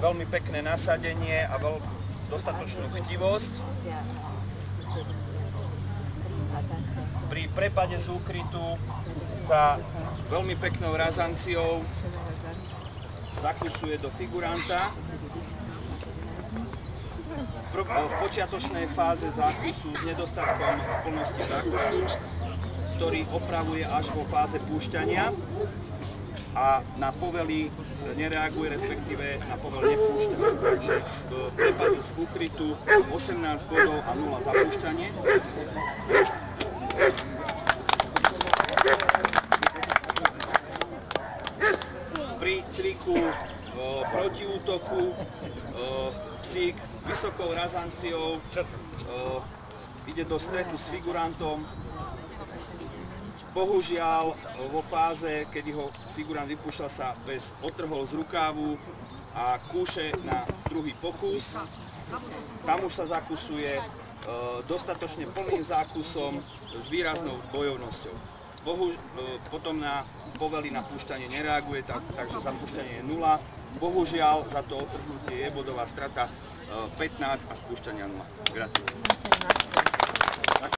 Veľmi pekné nasadenie a dostatočnú chtivosť. Pri prepade z úkrytu sa veľmi peknou razanciou zakusuje do figuranta. V počiatočnej fáze zákusu s nedostatkom plnosti zákusu, ktorý opravuje až vo fáze púšťania a na povely nereaguje, respektíve na povel nepúšťa. Takže z prepadu z úkrytu 18 bodov a 0 za púšťanie. Pri cviku protiútoku psík vysokou razanciou ide do stretu s figurantom. Bohužiaľ, vo fáze, kedy ho figurant vypúšťal, sa pes otrhol z rukávu a kúše na druhý pokus. Tam už sa zakusuje dostatočne plným zákusom s výraznou bojovnosťou. Potom na povely na púšťanie nereaguje, takže zapúšťanie je 0. Bohužiaľ, za to otrhnutie je bodová strata 15 a spúšťania 0. Gratulujem.